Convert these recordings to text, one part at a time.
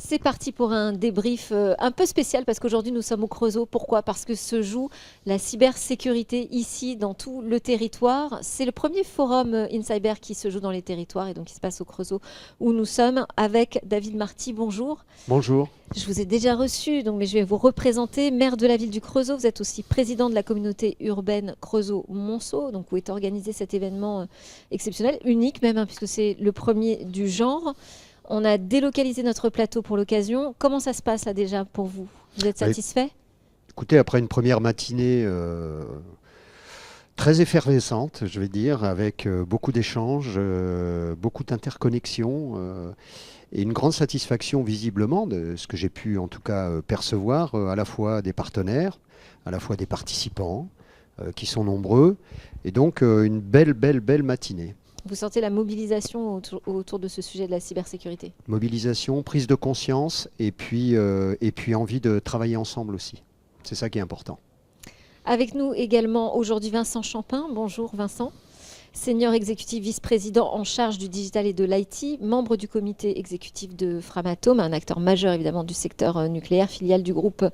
C'est parti pour un débrief un peu spécial parce qu'aujourd'hui nous sommes au Creusot. Pourquoi? Parce que se joue la cybersécurité ici dans tout le territoire. C'est le premier forum InCyber qui se joue dans les territoires et donc qui se passe au Creusot où nous sommes avec David Marty. Bonjour. Bonjour. Je vous ai déjà reçu, mais je vais vous représenter. Maire de la ville du Creusot, vous êtes aussi président de la communauté urbaine Creusot-Monceau, donc où est organisé cet événement exceptionnel, unique même, puisque c'est le premier du genre. On a délocalisé notre plateau pour l'occasion. Comment ça se passe là déjà pour vous? Vous êtes satisfait? Écoutez, après une première matinée très effervescente, je vais dire, avec beaucoup d'échanges, beaucoup d'interconnexions et une grande satisfaction visiblement de ce que j'ai pu en tout cas percevoir à la fois des partenaires, à la fois des participants qui sont nombreux et donc une belle matinée. Vous sentez la mobilisation autour de ce sujet de la cybersécurité? Mobilisation, prise de conscience et puis envie de travailler ensemble aussi. C'est ça qui est important. Avec nous également aujourd'hui Vincent Champin. Bonjour Vincent. Senior exécutif vice-président en charge du digital et de l'IT, membre du comité exécutif de Framatome, un acteur majeur évidemment du secteur nucléaire, filiale du groupe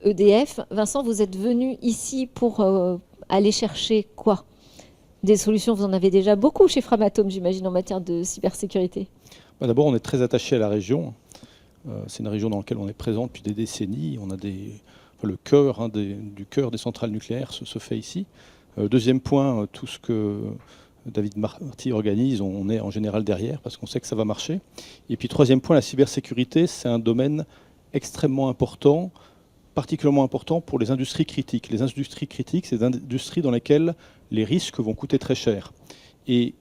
EDF. Vincent, vous êtes venu ici pour aller chercher quoi? Des solutions, vous en avez déjà beaucoup chez Framatome, j'imagine, en matière de cybersécurité. D'abord, on est très attaché à la région. C'est une région dans laquelle on est présent depuis des décennies. On a le cœur du cœur des centrales nucléaires se fait ici. Deuxième point, tout ce que David Marty organise, on est en général derrière parce qu'on sait que ça va marcher. Et puis troisième point, la cybersécurité, c'est un domaine extrêmement important, particulièrement important pour les industries critiques. Les industries critiques, c'est des industries dans lesquelles les risques vont coûter très cher. Et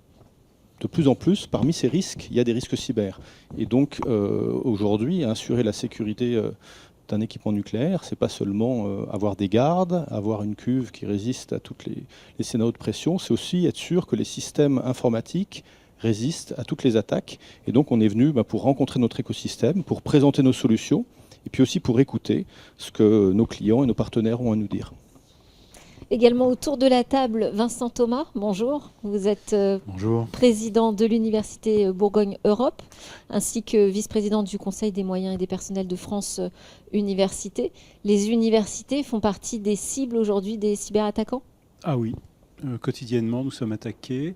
de plus en plus, parmi ces risques, il y a des risques cyber. Et donc, aujourd'hui, assurer la sécurité d'un équipement nucléaire, c'est pas seulement avoir des gardes, avoir une cuve qui résiste à tous les scénarios de pression, c'est aussi être sûr que les systèmes informatiques résistent à toutes les attaques. Et donc, on est venu pour rencontrer notre écosystème, pour présenter nos solutions, et puis aussi pour écouter ce que nos clients et nos partenaires ont à nous dire. Également autour de la table, Vincent Thomas, bonjour. Vous êtes bonjour. Président de l'Université Bourgogne-Europe, ainsi que vice-président du Conseil des moyens et des personnels de France Université. Les universités font partie des cibles aujourd'hui des cyberattaquants? Ah oui, quotidiennement nous sommes attaqués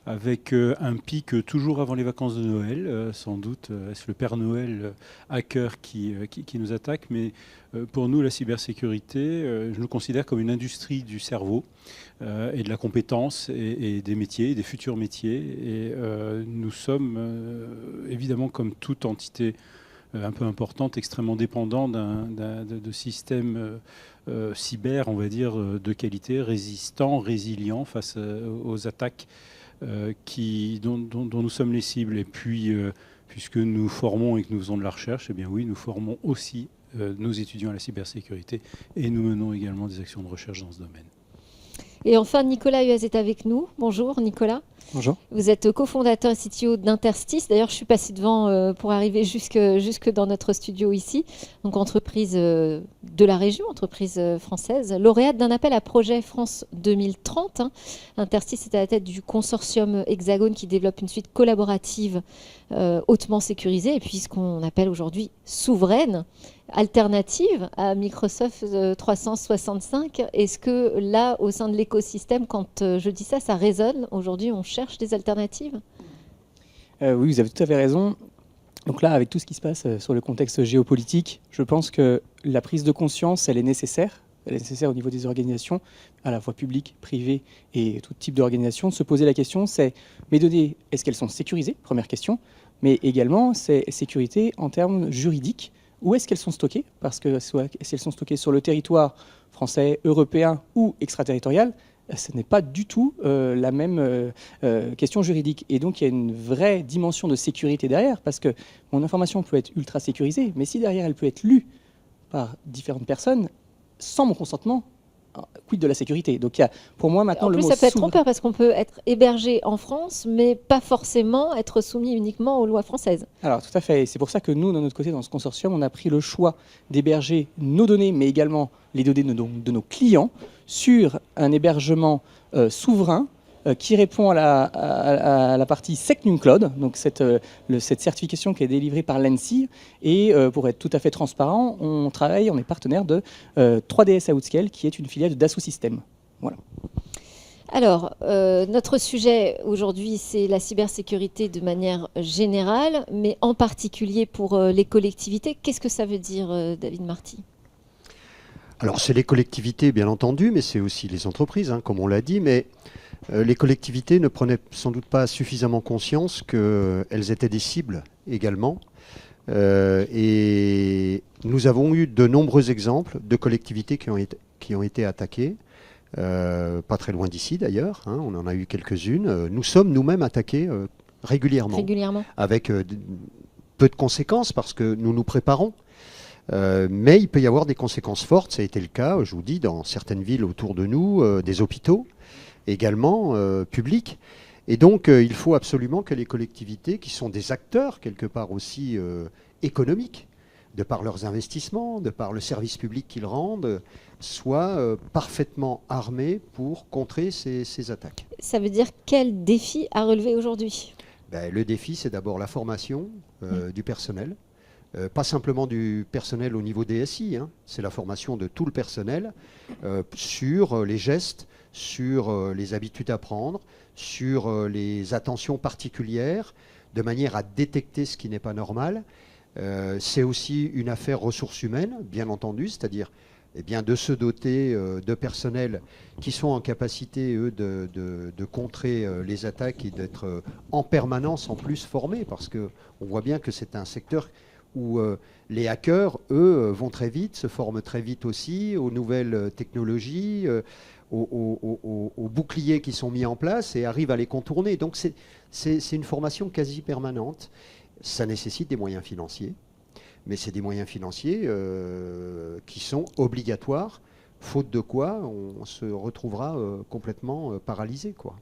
avec un pic toujours avant les vacances de Noël. Sans doute, est-ce le Père Noël hacker qui nous attaque, mais pour nous, la cybersécurité, je nous considère comme une industrie du cerveau et de la compétence et des métiers, des futurs métiers. Et nous sommes évidemment, comme toute entité un peu importante, extrêmement dépendant de systèmes cyber, on va dire, de qualité, résistants, résilients face aux attaques dont nous sommes les cibles. Et puis, puisque nous formons et que nous faisons de la recherche, eh bien oui, nous formons aussi nos étudiants à la cybersécurité et nous menons également des actions de recherche dans ce domaine. Et enfin, Nicolas Huez est avec nous. Bonjour Nicolas. Bonjour. Vous êtes cofondateur et CTO d'Interstice. D'ailleurs, je suis passée devant pour arriver jusque dans notre studio ici. Donc, entreprise de la région, entreprise française, lauréate d'un appel à projet France 2030. Interstice est à la tête du consortium Hexagone qui développe une suite collaborative hautement sécurisée et puis ce qu'on appelle aujourd'hui souveraine, alternative à Microsoft 365. Est-ce que là, au sein de l'écosystème, quand je dis ça, ça résonne? Aujourd'hui, on cherche des alternatives? Oui, vous avez tout à fait raison. Donc là, avec tout ce qui se passe sur le contexte géopolitique, je pense que la prise de conscience, elle est nécessaire. Elle est nécessaire au niveau des organisations, à la fois publiques, privées et tout type d'organisation. De se poser la question, c'est mes données, est-ce qu'elles sont sécurisées? Première question. Mais également, c'est sécurité en termes juridiques. Où est-ce qu'elles sont stockées? Parce que si elles sont stockées sur le territoire français, européen ou extraterritorial, ce n'est pas du tout la même question juridique. Et donc, il y a une vraie dimension de sécurité derrière, parce que mon information peut être ultra sécurisée, mais si derrière, elle peut être lue par différentes personnes, sans mon consentement, quid de la sécurité? Donc, il y a pour moi maintenant en le plus, mot ça peut être souverain. trompeur parce qu'on peut être hébergé en France, mais pas forcément être soumis uniquement aux lois françaises. Alors, tout à fait. Et c'est pour ça que nous, de notre côté, dans ce consortium, on a pris le choix d'héberger nos données, mais également les données de nos clients, sur un hébergement souverain qui répond à la partie SecNumCloud, donc cette certification qui est délivrée par l'ANSSI. Et pour être tout à fait transparent, on est partenaire de 3DS Outscale, qui est une filiale de Dassault Systèmes. Voilà. Alors, notre sujet aujourd'hui, c'est la cybersécurité de manière générale, mais en particulier pour les collectivités. Qu'est-ce que ça veut dire, David Marty ? Alors, c'est les collectivités, bien entendu, mais c'est aussi les entreprises, hein, comme on l'a dit. Mais les collectivités ne prenaient sans doute pas suffisamment conscience qu'elles étaient des cibles également. Et nous avons eu de nombreux exemples de collectivités qui ont été attaquées. Pas très loin d'ici d'ailleurs, hein, on en a eu quelques-unes. Nous sommes nous-mêmes attaqués régulièrement, avec peu de conséquences parce que nous nous préparons. Mais il peut y avoir des conséquences fortes, ça a été le cas, je vous dis, dans certaines villes autour de nous, des hôpitaux également, publics. Et donc il faut absolument que les collectivités, qui sont des acteurs quelque part aussi économiques, de par leurs investissements, de par le service public qu'ils rendent, soient parfaitement armés pour contrer ces attaques. Ça veut dire quel défi à relever aujourd'hui ? Le défi, c'est d'abord la formation du personnel. Pas simplement du personnel au niveau DSI, hein, c'est la formation de tout le personnel sur les gestes, sur les habitudes à prendre, sur les attentions particulières, de manière à détecter ce qui n'est pas normal. C'est aussi une affaire ressources humaines, bien entendu, c'est-à-dire de se doter de personnels qui sont en capacité, eux, de contrer les attaques et d'être en permanence en plus formés, parce qu'on voit bien que c'est un secteur où les hackers, eux, vont très vite, se forment très vite aussi aux nouvelles technologies, aux boucliers qui sont mis en place et arrivent à les contourner. Donc c'est une formation quasi permanente. Ça nécessite des moyens financiers, mais c'est des moyens financiers qui sont obligatoires, faute de quoi on se retrouvera complètement paralysé, quoi.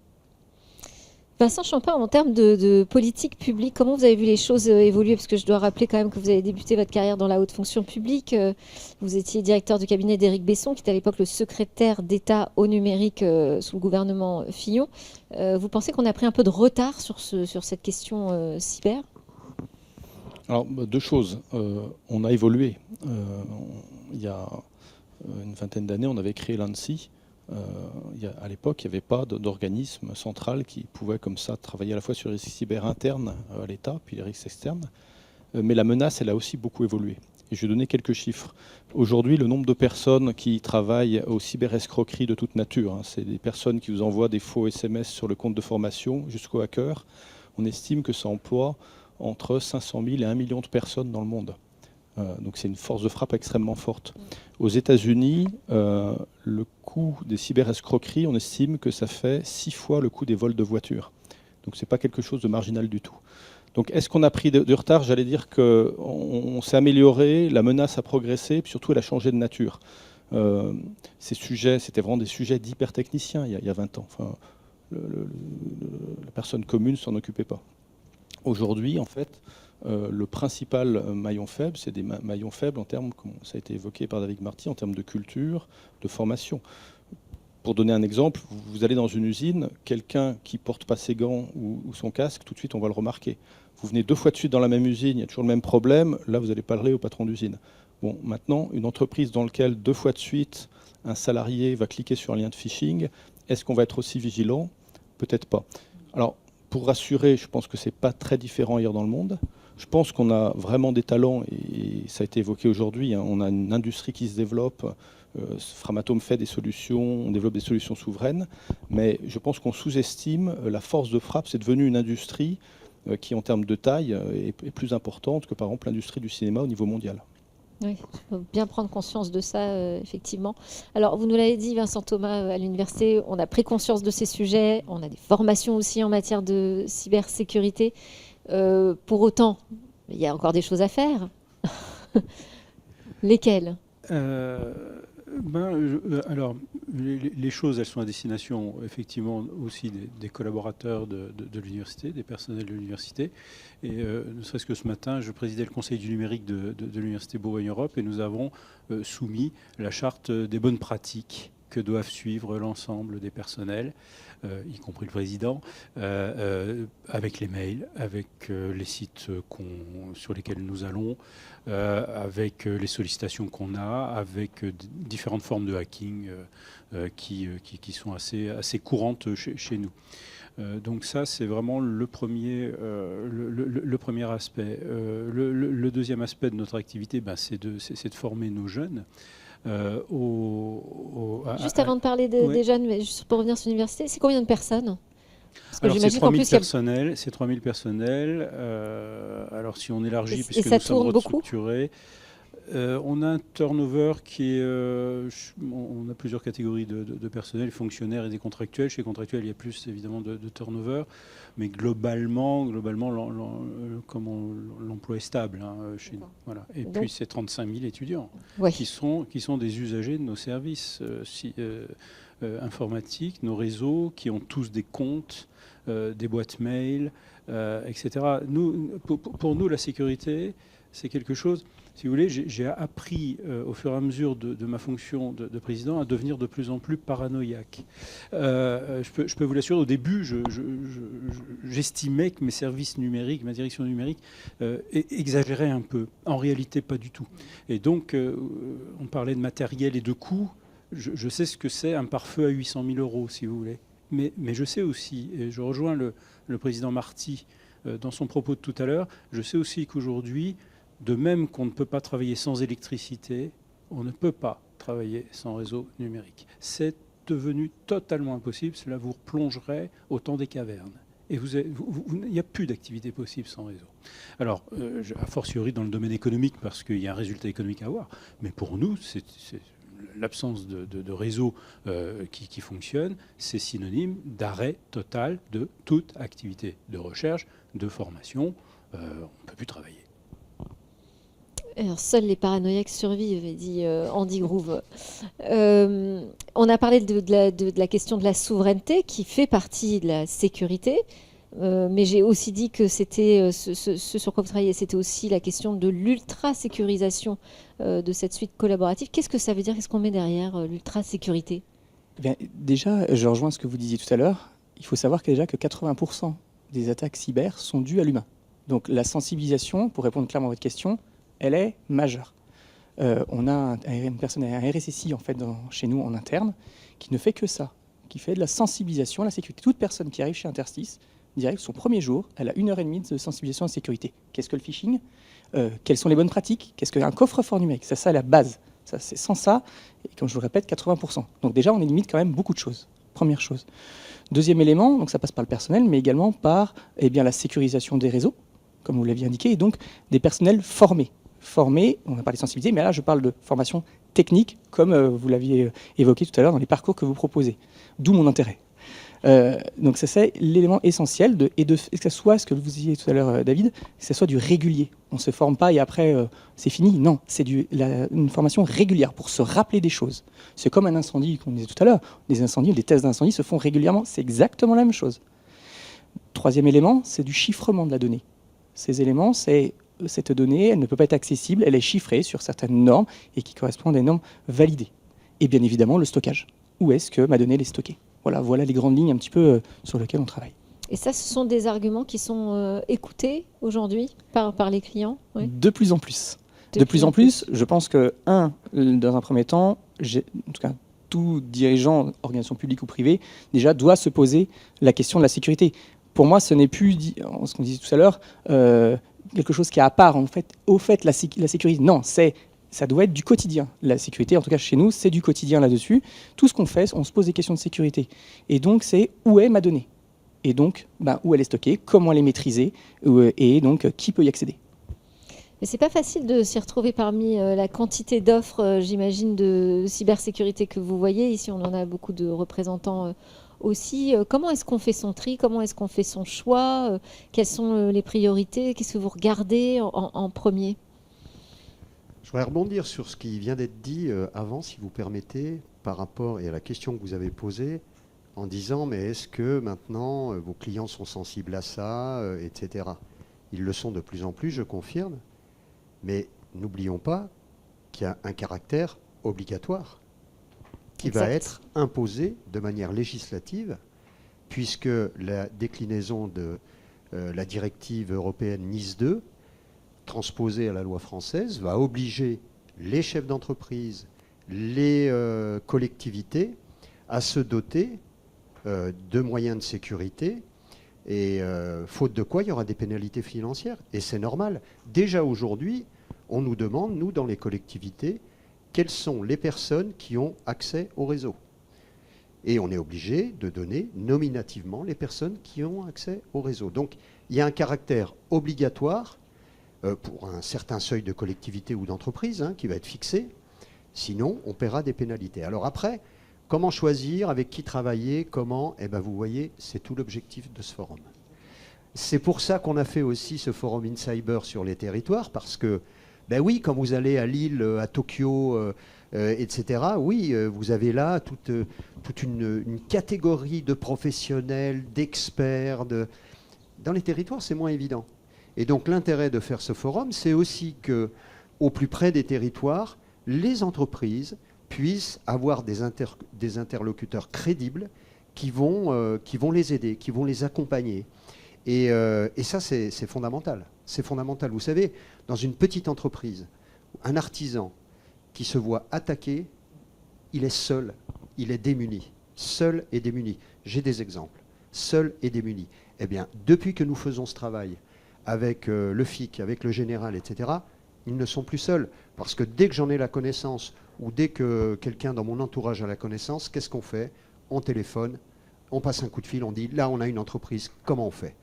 Vincent Champin, en termes de politique publique, comment vous avez vu les choses évoluer ? Parce que je dois rappeler quand même que vous avez débuté votre carrière dans la haute fonction publique. Vous étiez directeur du cabinet d'Éric Besson, qui était à l'époque le secrétaire d'État au numérique sous le gouvernement Fillon. Vous pensez qu'on a pris un peu de retard sur cette question cyber ? Alors, deux choses. On a évolué. Il y a une vingtaine d'années, on avait créé l'ANSSI. À l'époque, il n'y avait pas d'organisme central qui pouvait comme ça travailler à la fois sur les risques cyber internes à l'État, puis les risques externes. Mais la menace, elle a aussi beaucoup évolué. Et je vais donner quelques chiffres. Aujourd'hui, le nombre de personnes qui travaillent aux cyberescroqueries de toute nature, hein, c'est des personnes qui vous envoient des faux SMS sur le compte de formation jusqu'aux hackers. On estime que ça emploie entre 500 000 et 1 million de personnes dans le monde. Donc c'est une force de frappe extrêmement forte. Aux États-Unis, le coût des cyberescroqueries, on estime que ça fait 6 fois le coût des vols de voitures. Donc ce n'est pas quelque chose de marginal du tout. Donc est-ce qu'on a pris du retard ? J'allais dire qu'on s'est amélioré, la menace a progressé, puis surtout elle a changé de nature. Ces sujets, c'était vraiment des sujets d'hypertechniciens il y a 20 ans. Enfin, la personne commune ne s'en occupait pas. Aujourd'hui, en fait, le principal maillon faible, c'est des maillons faibles en termes, comme ça a été évoqué par David Marty, en termes de culture, de formation. Pour donner un exemple, vous allez dans une usine, quelqu'un qui ne porte pas ses gants ou son casque, tout de suite on va le remarquer. Vous venez 2 fois de suite dans la même usine, il y a toujours le même problème, là vous allez parler au patron d'usine. Bon, maintenant, une entreprise dans laquelle 2 fois de suite un salarié va cliquer sur un lien de phishing, est-ce qu'on va être aussi vigilant ? Peut-être pas. Alors, pour rassurer, je pense que ce n'est pas très différent ailleurs dans le monde. Je pense qu'on a vraiment des talents, et ça a été évoqué aujourd'hui, hein, on a une industrie qui se développe, Framatome fait des solutions, on développe des solutions souveraines, mais je pense qu'on sous-estime la force de frappe. C'est devenu une industrie qui, en termes de taille, est plus importante que par exemple l'industrie du cinéma au niveau mondial. Oui, il faut bien prendre conscience de ça, effectivement. Alors, vous nous l'avez dit, Vincent Thomas, à l'université, on a pris conscience de ces sujets, on a des formations aussi en matière de cybersécurité. Pour autant, il y a encore des choses à faire. Lesquelles ? Alors, les choses, elles sont à destination, effectivement, aussi des collaborateurs de l'université, des personnels de l'université. Et ne serait-ce que ce matin, je présidais le conseil du numérique de l'université Bourgogne-Europe et nous avons soumis la charte des bonnes pratiques que doivent suivre l'ensemble des personnels, y compris le président, avec les mails, avec les sites sur lesquels nous allons, avec les sollicitations qu'on a, avec différentes formes de hacking qui sont assez courantes chez nous. Donc ça, c'est vraiment le premier aspect. Le deuxième aspect de notre activité, c'est de former nos jeunes. Juste avant de parler des jeunes, mais juste pour revenir sur l'université, c'est combien de personnes? Parce que Alors c'est j'imagine 3000 qu'en plus, il y a- personnels, c'est 3000 personnels. Alors si on élargit, Et puisque ça nous sommes tourne beaucoup restructurés, on a un turnover qui est... on a plusieurs catégories de personnel, fonctionnaires et des contractuels. Chez les contractuels, il y a plus évidemment de turnover, mais globalement l'emploi est stable chez nous. Voilà. Et Donc- puis c'est 35 000 étudiants Ouais. qui sont des usagers de nos services informatiques, nos réseaux, qui ont tous des comptes, des boîtes mail, etc. Pour nous, la sécurité, c'est quelque chose... Si vous voulez, j'ai appris au fur et à mesure de ma fonction de président à devenir de plus en plus paranoïaque. Je peux vous l'assurer, au début, j'estimais que mes services numériques, ma direction numérique, exagéraient un peu. En réalité, pas du tout. Et donc, on parlait de matériel et de coûts. Je sais ce que c'est un pare-feu à 800 000 €, si vous voulez. Mais je sais aussi, et je rejoins le président Marty dans son propos de tout à l'heure, je sais aussi qu'aujourd'hui, de même qu'on ne peut pas travailler sans électricité, on ne peut pas travailler sans réseau numérique. C'est devenu totalement impossible. Cela vous replongerait au temps des cavernes. Et il n'y a plus d'activité possible sans réseau. Alors, a fortiori dans le domaine économique, parce qu'il y a un résultat économique à avoir, mais pour nous, c'est l'absence de réseau qui fonctionne, c'est synonyme d'arrêt total de toute activité de recherche, de formation. On ne peut plus travailler. Alors, seuls les paranoïaques survivent, dit Andy Grove. On a parlé de la question de la souveraineté qui fait partie de la sécurité, mais j'ai aussi dit que c'était ce sur quoi vous travaillez, c'était aussi la question de l'ultra-sécurisation de cette suite collaborative. Qu'est-ce que ça veut dire? Qu'est-ce qu'on met derrière l'ultra-sécurité? Eh bien, déjà, je rejoins ce que vous disiez tout à l'heure. Il faut savoir que 80% des attaques cyber sont dues à l'humain. Donc la sensibilisation, pour répondre clairement à votre question, elle est majeure. On a une personne, un RSSI en fait, chez nous en interne, qui ne fait que ça, qui fait de la sensibilisation à la sécurité. Toute personne qui arrive chez Interstice, direct, son premier jour, elle a 1h30 de sensibilisation à la sécurité. Qu'est-ce que le phishing? Quelles sont les bonnes pratiques? Qu'est-ce qu'un coffre-fort numérique? C'est ça la base. Ça, c'est sans ça, et comme je vous le répète, 80%. Donc déjà, on élimine quand même beaucoup de choses. Première chose. Deuxième élément, donc ça passe par le personnel, mais également par la sécurisation des réseaux, comme vous l'aviez indiqué, et donc des personnels formés. On a parlé de sensibilité, mais là je parle de formation technique, comme vous l'aviez évoqué tout à l'heure dans les parcours que vous proposez. D'où mon intérêt. Donc ça c'est l'élément essentiel, que ce soit ce que vous disiez tout à l'heure, David, que ce soit du régulier. On ne se forme pas et après c'est fini. Non, c'est une formation régulière pour se rappeler des choses. C'est comme un incendie qu'on disait tout à l'heure. Des incendies, des tests d'incendie se font régulièrement. C'est exactement la même chose. Troisième élément, c'est du chiffrement de la donnée. Ces éléments, cette donnée, elle ne peut pas être accessible, elle est chiffrée sur certaines normes et qui correspondent à des normes validées. Et bien évidemment, le stockage. Où est-ce que ma donnée est stockée? Voilà les grandes lignes un petit peu sur lesquelles on travaille. Et ça, ce sont des arguments qui sont écoutés aujourd'hui par les clients? Oui. De plus en plus. De plus en plus, je pense que, dans un premier temps, en tout cas, tout dirigeant, organisation publique ou privée, déjà doit se poser la question de la sécurité. Pour moi, ce n'est plus, ce qu'on disait tout à l'heure, quelque chose qui est à part. En fait, la sécurité, non, ça doit être du quotidien. La sécurité, en tout cas chez nous, c'est du quotidien là-dessus. Tout ce qu'on fait, on se pose des questions de sécurité. Et donc, c'est où est ma donnée? Et donc, où elle est stockée, comment elle est maîtrisée, et donc, qui peut y accéder? Mais c'est pas facile de s'y retrouver parmi la quantité d'offres, j'imagine, de cybersécurité que vous voyez. Ici, on en a beaucoup de représentants aussi. Comment est-ce qu'on fait son tri? Comment est-ce qu'on fait son choix? Quelles sont les priorités? Qu'est-ce que vous regardez en premier? Je voudrais rebondir sur ce qui vient d'être dit avant, si vous permettez, par rapport à la question que vous avez posée, en disant, mais est-ce que maintenant vos clients sont sensibles à ça, etc. Ils le sont de plus en plus, je confirme, mais n'oublions pas qu'il y a un caractère obligatoire. qui va être imposée de manière législative, puisque la déclinaison de la directive européenne NIS 2, transposée à la loi française, va obliger les chefs d'entreprise, les collectivités à se doter de moyens de sécurité, et faute de quoi il y aura des pénalités financières. Et c'est normal. Déjà aujourd'hui, on nous demande, nous, dans les collectivités, quelles sont les personnes qui ont accès au réseau. Et on est obligé de donner nominativement les personnes qui ont accès au réseau. Donc il y a un caractère obligatoire pour un certain seuil de collectivité ou d'entreprise qui va être fixé. Sinon, on paiera des pénalités. Alors après, comment choisir, avec qui travailler, comment ? Eh bien, vous voyez, c'est tout l'objectif de ce forum. C'est pour ça qu'on a fait aussi ce forum InCyber sur les territoires, parce que, ben oui, quand vous allez à Lille, à Tokyo, etc., oui, vous avez là toute une catégorie de professionnels, d'experts. Dans les territoires, c'est moins évident. Et donc l'intérêt de faire ce forum, c'est aussi qu'au plus près des territoires, les entreprises puissent avoir des interlocuteurs crédibles qui vont les aider, qui vont les accompagner. Et ça, c'est fondamental. C'est fondamental. Vous savez, dans une petite entreprise, un artisan qui se voit attaqué, il est seul, il est démuni. Seul et démuni. J'ai des exemples. Seul et démuni. Eh bien, depuis que nous faisons ce travail avec le FIC, avec le général, etc., ils ne sont plus seuls. Parce que dès que j'en ai la connaissance, ou dès que quelqu'un dans mon entourage a la connaissance, qu'est-ce qu'on fait ? On téléphone, on passe un coup de fil, on dit, là, on a une entreprise, comment on fait ?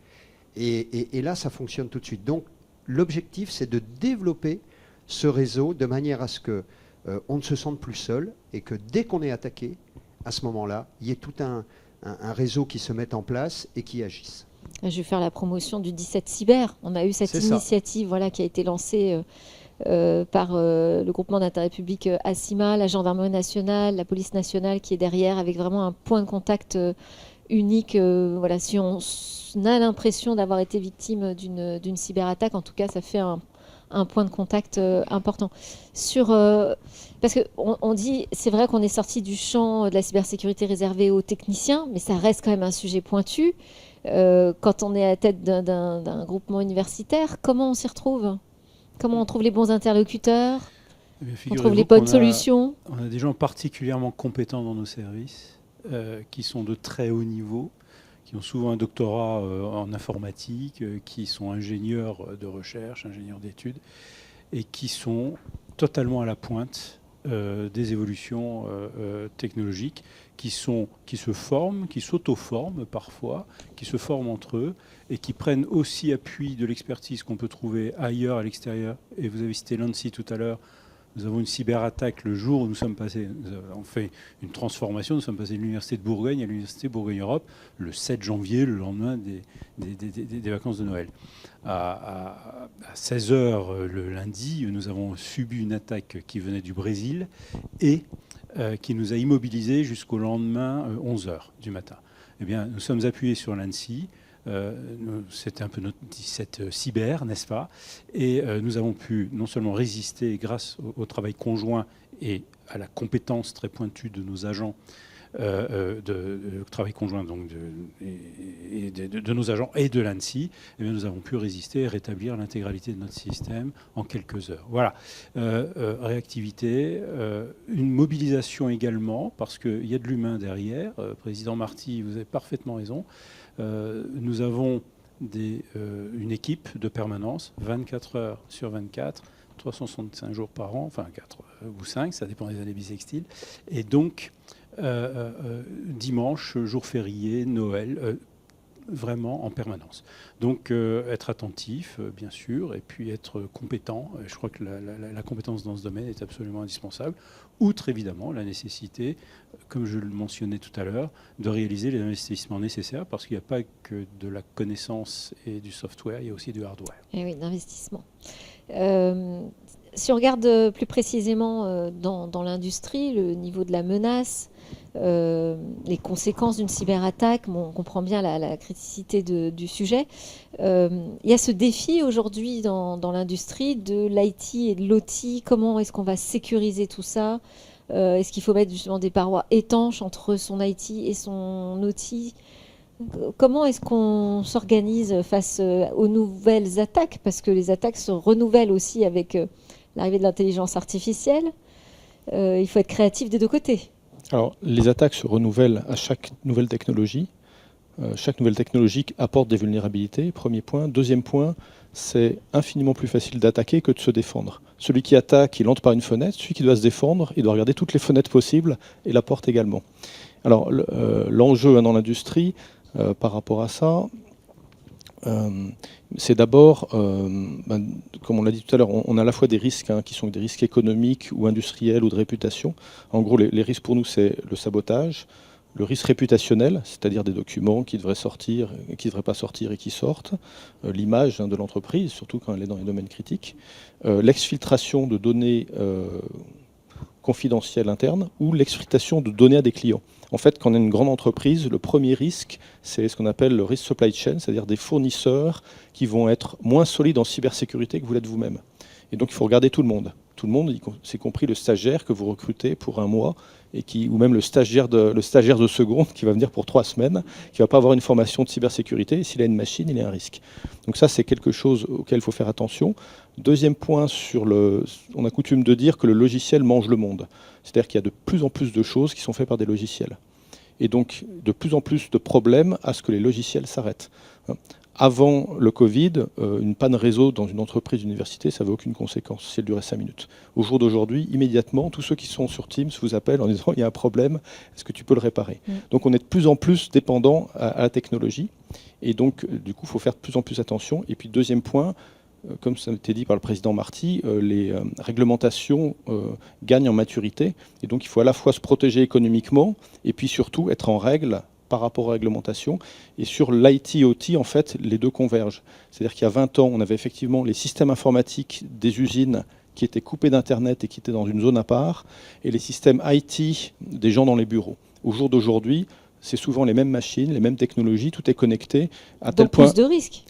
Et là, ça fonctionne tout de suite. Donc, l'objectif, c'est de développer ce réseau de manière à ce qu'on ne se sente plus seul et que dès qu'on est attaqué, à ce moment-là, il y ait tout un réseau qui se mette en place et qui agisse. Je vais faire la promotion du 17 Cyber. On a eu cette initiative qui a été lancée par le groupement d'intérêt public ACIMA, la gendarmerie nationale, la police nationale qui est derrière, avec vraiment un point de contact unique. Si on a l'impression d'avoir été victime d'une cyberattaque, en tout cas, ça fait un point de contact important. Parce qu'on dit, c'est vrai qu'on est sorti du champ de la cybersécurité réservée aux techniciens, mais ça reste quand même un sujet pointu. Quand on est à la tête d'un groupement universitaire, comment on s'y retrouve ? Comment on trouve les bons interlocuteurs ? On trouve les bonnes solutions ? On a des gens particulièrement compétents dans nos services, qui sont de très haut niveau, qui ont souvent un doctorat en informatique, qui sont ingénieurs de recherche, ingénieurs d'études, et qui sont totalement à la pointe des évolutions technologiques, qui se forment, qui s'auto-forment parfois, qui se forment entre eux, et qui prennent aussi appui de l'expertise qu'on peut trouver ailleurs, à l'extérieur. Et vous avez cité l'ANSSI tout à l'heure. Nous avons une cyberattaque le jour où nous sommes passés, on fait une transformation, nous sommes passés de l'Université de Bourgogne à l'Université Bourgogne-Europe le 7 janvier, le lendemain des vacances de Noël. À 16h le lundi, nous avons subi une attaque qui venait du Brésil et qui nous a immobilisés jusqu'au lendemain 11h du matin. Eh bien, nous sommes appuyés sur l'ANSSI. C'était un peu notre 17 cyber, n'est-ce pas ? Et nous avons pu non seulement résister grâce au travail conjoint et à la compétence très pointue de nos agents, travail conjoint donc de nos agents et de l'ANSSI, eh bien, nous avons pu résister et rétablir l'intégralité de notre système en quelques heures. Voilà. Réactivité, une mobilisation également, parce qu'il y a de l'humain derrière. Président Marty, vous avez parfaitement raison. Nous avons une équipe de permanence, 24 heures sur 24, 365 jours par an, enfin 4 ou 5, ça dépend des années bissextiles. Et donc, dimanche, jour férié, Noël, vraiment en permanence. Donc, être attentif, bien sûr, et puis être compétent. Je crois que la compétence dans ce domaine est absolument indispensable. Outre, évidemment, la nécessité, comme je le mentionnais tout à l'heure, de réaliser les investissements nécessaires, parce qu'il n'y a pas que de la connaissance et du software, il y a aussi du hardware. Et oui, d'investissement. Si on regarde plus précisément dans l'industrie, le niveau de la menace, les conséquences d'une cyberattaque, on comprend bien la criticité du sujet. Il y a ce défi aujourd'hui dans l'industrie de l'IT et de l'OT. Comment est-ce qu'on va sécuriser tout ça ? Est-ce qu'il faut mettre justement des parois étanches entre son IT et son outil? Comment est-ce qu'on s'organise face aux nouvelles attaques? Parce que les attaques se renouvellent aussi avec l'arrivée de l'intelligence artificielle. Il faut être créatif des deux côtés. Alors, les attaques se renouvellent à chaque nouvelle technologie. Chaque nouvelle technologie apporte des vulnérabilités, premier point. Deuxième point, c'est infiniment plus facile d'attaquer que de se défendre. Celui qui attaque, il entre par une fenêtre. Celui qui doit se défendre, il doit regarder toutes les fenêtres possibles et la porte également. Alors, l'enjeu dans l'industrie, par rapport à ça, c'est d'abord, comme on l'a dit tout à l'heure, on a à la fois des risques qui sont des risques économiques ou industriels ou de réputation. En gros, les risques pour nous, c'est le sabotage, le risque réputationnel, c'est-à-dire des documents qui devraient sortir, qui ne devraient pas sortir et qui sortent, l'image de l'entreprise, surtout quand elle est dans les domaines critiques, l'exfiltration de données confidentielles internes ou l'exfiltration de données à des clients. En fait, quand on est une grande entreprise, le premier risque, c'est ce qu'on appelle le risque supply chain, c'est-à-dire des fournisseurs qui vont être moins solides en cybersécurité que vous l'êtes vous-même. Et donc, il faut regarder tout le monde. Tout le monde, y compris le stagiaire que vous recrutez pour un mois, ou même le stagiaire de seconde qui va venir pour 3 semaines, qui ne va pas avoir une formation de cybersécurité. Et s'il a une machine, il est un risque. Donc ça, c'est quelque chose auquel il faut faire attention. Deuxième point, on a coutume de dire que le logiciel mange le monde. C'est-à-dire qu'il y a de plus en plus de choses qui sont faites par des logiciels. Et donc, de plus en plus de problèmes à ce que les logiciels s'arrêtent. Avant le Covid, une panne réseau dans une entreprise d'université, ça n'avait aucune conséquence si elle durait 5 minutes. Au jour d'aujourd'hui, immédiatement, tous ceux qui sont sur Teams vous appellent en disant « il y a un problème, est-ce que tu peux le réparer ?» Donc on est de plus en plus dépendant à la technologie. Et donc, du coup, il faut faire de plus en plus attention. Et puis, deuxième point, comme ça a été dit par le président Marty, les réglementations gagnent en maturité. Et donc, il faut à la fois se protéger économiquement et puis surtout être en règle par rapport aux réglementations. Et sur l'IT-OT, en fait, les deux convergent. C'est-à-dire qu'il y a 20 ans, on avait effectivement les systèmes informatiques des usines qui étaient coupés d'Internet et qui étaient dans une zone à part, et les systèmes IT des gens dans les bureaux. Au jour d'aujourd'hui, c'est souvent les mêmes machines, les mêmes technologies, tout est connecté. Donc plus de risques.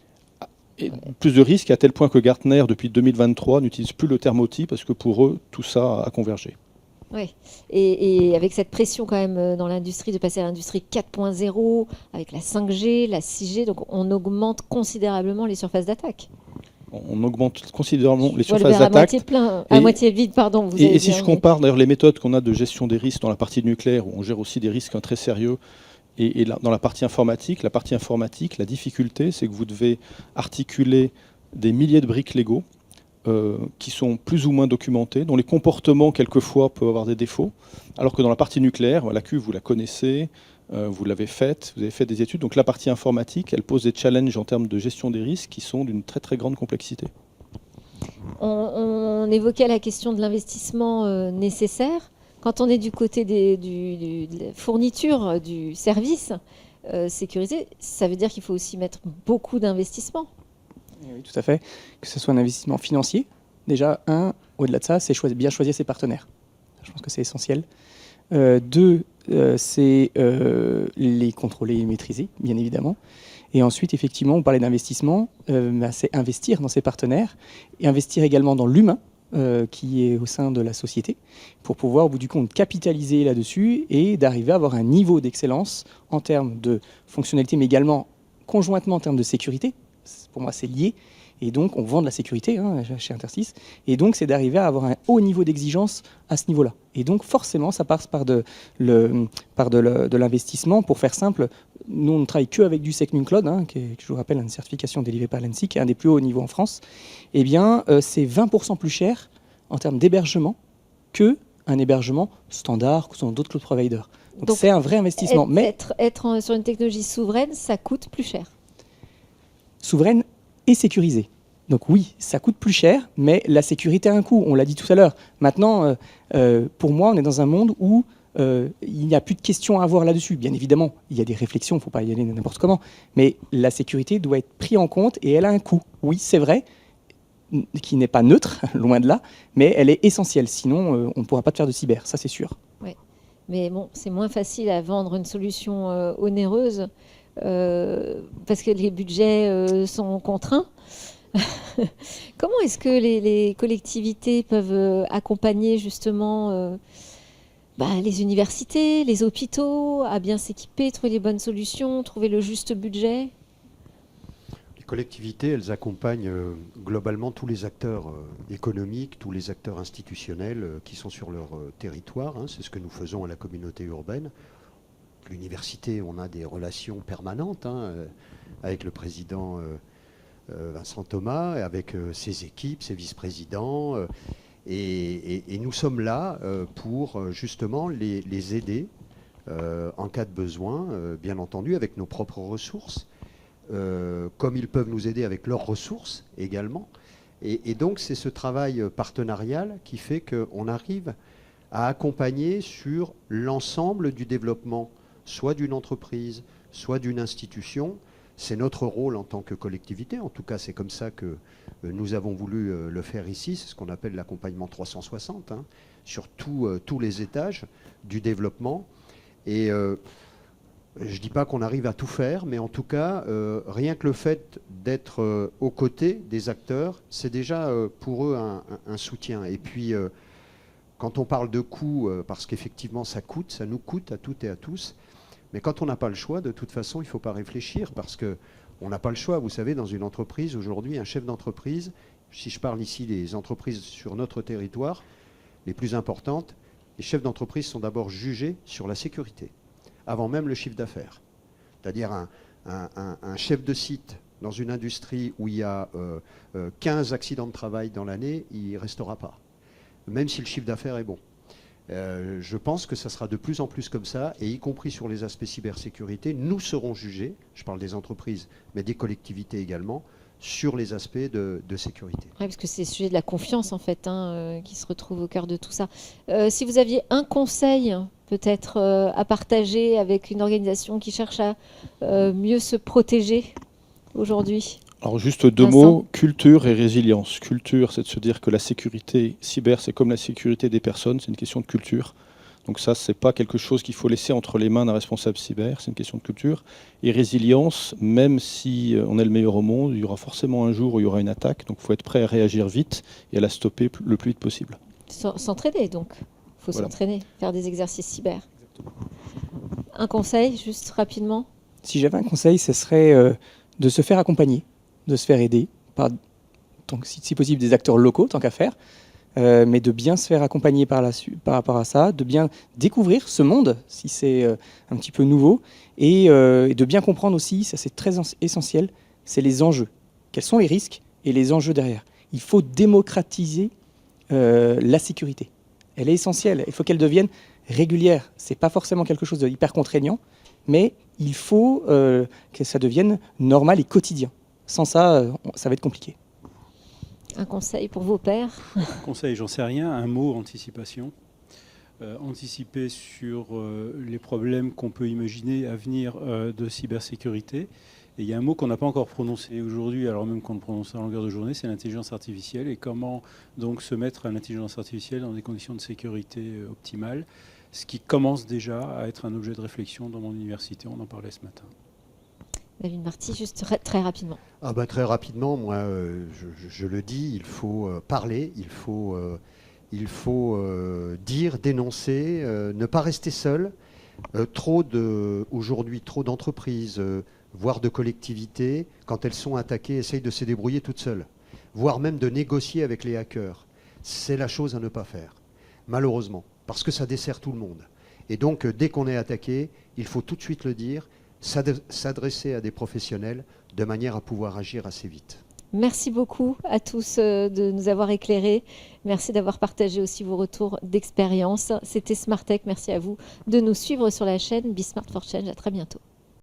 Et plus de risques à tel point que Gartner, depuis 2023, n'utilise plus le terme OT parce que pour eux, tout ça a convergé. Oui, et avec cette pression quand même dans l'industrie de passer à l'industrie 4.0, avec la 5G, la 6G, donc on augmente considérablement les surfaces d'attaque. On augmente considérablement les surfaces d'attaque. À moitié plein, à moitié vide, pardon. Et si je compare d'ailleurs les méthodes qu'on a de gestion des risques dans la partie nucléaire, où on gère aussi des risques très sérieux, et dans la partie informatique, la difficulté, c'est que vous devez articuler des milliers de briques Lego qui sont plus ou moins documentés, dont les comportements, quelquefois, peuvent avoir des défauts, alors que dans la partie nucléaire, la cuve, vous la connaissez, vous l'avez faite, vous avez fait des études, donc la partie informatique, elle pose des challenges en termes de gestion des risques qui sont d'une très très grande complexité. On évoquait la question de l'investissement nécessaire. Quand on est du côté de la fourniture du service sécurisé, ça veut dire qu'il faut aussi mettre beaucoup d'investissement. Oui, tout à fait. Que ce soit un investissement financier, déjà, au-delà de ça, c'est bien choisir ses partenaires. Je pense que c'est essentiel. 2, c'est les contrôler et maîtriser, bien évidemment. Et ensuite, effectivement, on parlait d'investissement, c'est investir dans ses partenaires et investir également dans l'humain qui est au sein de la société pour pouvoir, au bout du compte, capitaliser là-dessus et d'arriver à avoir un niveau d'excellence en termes de fonctionnalité, mais également conjointement en termes de sécurité. Pour moi, c'est lié. Et donc, on vend de la sécurité chez Interstice. Et donc, c'est d'arriver à avoir un haut niveau d'exigence à ce niveau-là. Et donc, forcément, ça passe par de l'investissement. Pour faire simple, nous, on ne travaille qu'avec du SecNumCloud, qui est, je vous rappelle, une certification délivrée par l'ANSSI, qui est un des plus hauts niveaux en France. Eh bien, c'est 20% plus cher en termes d'hébergement qu'un hébergement standard ou sur d'autres cloud providers. Donc, c'est un vrai investissement. Être sur une technologie souveraine, ça coûte plus cher. Souveraine et sécurisée. Donc oui, ça coûte plus cher, mais la sécurité a un coût, on l'a dit tout à l'heure. Maintenant, pour moi, on est dans un monde où il n'y a plus de questions à avoir là-dessus. Bien évidemment, il y a des réflexions, il ne faut pas y aller n'importe comment, mais la sécurité doit être prise en compte et elle a un coût. Oui, c'est vrai, qui n'est pas neutre, loin de là, mais elle est essentielle. Sinon, on ne pourra pas te faire de cyber, ça c'est sûr. Oui, mais bon, c'est moins facile à vendre une solution onéreuse parce que les budgets sont contraints. Comment est-ce que les collectivités peuvent accompagner justement les universités, les hôpitaux, à bien s'équiper, trouver les bonnes solutions, trouver le juste budget? Les collectivités, elles accompagnent globalement tous les acteurs économiques, tous les acteurs institutionnels qui sont sur leur territoire. Hein. C'est ce que nous faisons à la communauté urbaine. L'université, on a des relations permanentes avec le président Vincent Thomas, avec ses équipes, ses vice-présidents. Et nous sommes là pour justement les aider en cas de besoin, bien entendu, avec nos propres ressources, comme ils peuvent nous aider avec leurs ressources également. Et donc, c'est ce travail partenarial qui fait qu'on arrive à accompagner sur l'ensemble du développement, soit d'une entreprise, soit d'une institution. C'est notre rôle en tant que collectivité. En tout cas, c'est comme ça que nous avons voulu le faire ici. C'est ce qu'on appelle l'accompagnement 360, sur tous les étages du développement. Et je ne dis pas qu'on arrive à tout faire, mais en tout cas, rien que le fait d'être aux côtés des acteurs, c'est déjà pour eux un soutien. Et puis, quand on parle de coûts, parce qu'effectivement ça nous coûte à toutes et à tous, mais quand on n'a pas le choix, de toute façon, il ne faut pas réfléchir, parce qu'on n'a pas le choix. Vous savez, dans une entreprise, aujourd'hui, un chef d'entreprise, si je parle ici des entreprises sur notre territoire, les plus importantes, les chefs d'entreprise sont d'abord jugés sur la sécurité, avant même le chiffre d'affaires. C'est-à-dire un chef de site dans une industrie où il y a 15 accidents de travail dans l'année, il ne restera pas, même si le chiffre d'affaires est bon. Je pense que ça sera de plus en plus comme ça, et y compris sur les aspects cybersécurité, nous serons jugés, je parle des entreprises, mais des collectivités également, sur les aspects de sécurité. Oui, parce que c'est le sujet de la confiance, en fait, qui se retrouve au cœur de tout ça. Si vous aviez un conseil, peut-être, à partager avec une organisation qui cherche à mieux se protéger aujourd'hui? Alors juste deux Vincent. mots, culture et résilience. Culture, c'est de se dire que la sécurité cyber, c'est comme la sécurité des personnes, c'est une question de culture. Donc ça, c'est pas quelque chose qu'il faut laisser entre les mains d'un responsable cyber, c'est une question de culture. Et résilience, même si on est le meilleur au monde, il y aura forcément un jour où il y aura une attaque, donc il faut être prêt à réagir vite et à la stopper le plus vite possible. S'entraîner, donc. Il faut Voilà. s'entraîner, faire des exercices cyber. Un conseil, juste rapidement? Si j'avais un conseil, ce serait de se faire accompagner, de se faire aider par, si possible, des acteurs locaux, tant qu'à faire, mais de bien se faire accompagner par rapport à ça, de bien découvrir ce monde, si c'est un petit peu nouveau, et de bien comprendre aussi, ça c'est très essentiel, c'est les enjeux. Quels sont les risques et les enjeux derrière? Il faut démocratiser la sécurité. Elle est essentielle, il faut qu'elle devienne régulière. Ce n'est pas forcément quelque chose d'hyper contraignant, mais il faut que ça devienne normal et quotidien. Sans ça, ça va être compliqué. Un conseil pour vos pairs? Conseil, j'en sais rien. Un mot, anticipation. Anticiper sur les problèmes qu'on peut imaginer à venir de cybersécurité. Et il y a un mot qu'on n'a pas encore prononcé aujourd'hui, alors même qu'on le prononce à longueur de journée, c'est l'intelligence artificielle. Et comment donc se mettre à l'intelligence artificielle dans des conditions de sécurité optimales, ce qui commence déjà à être un objet de réflexion dans mon université. On en parlait ce matin. David Marty, juste très rapidement. Très rapidement, moi, je le dis, il faut parler, il faut dire, dénoncer, ne pas rester seul. Aujourd'hui, trop d'entreprises, voire de collectivités, quand elles sont attaquées, essayent de se débrouiller toutes seules, voire même de négocier avec les hackers. C'est la chose à ne pas faire, malheureusement, parce que ça dessert tout le monde. Et donc, dès qu'on est attaqué, il faut tout de suite le dire, s'adresser à des professionnels de manière à pouvoir agir assez vite. Merci beaucoup à tous de nous avoir éclairés. Merci d'avoir partagé aussi vos retours d'expérience. C'était Smartech. Merci à vous de nous suivre sur la chaîne Be Smart for Change. À très bientôt.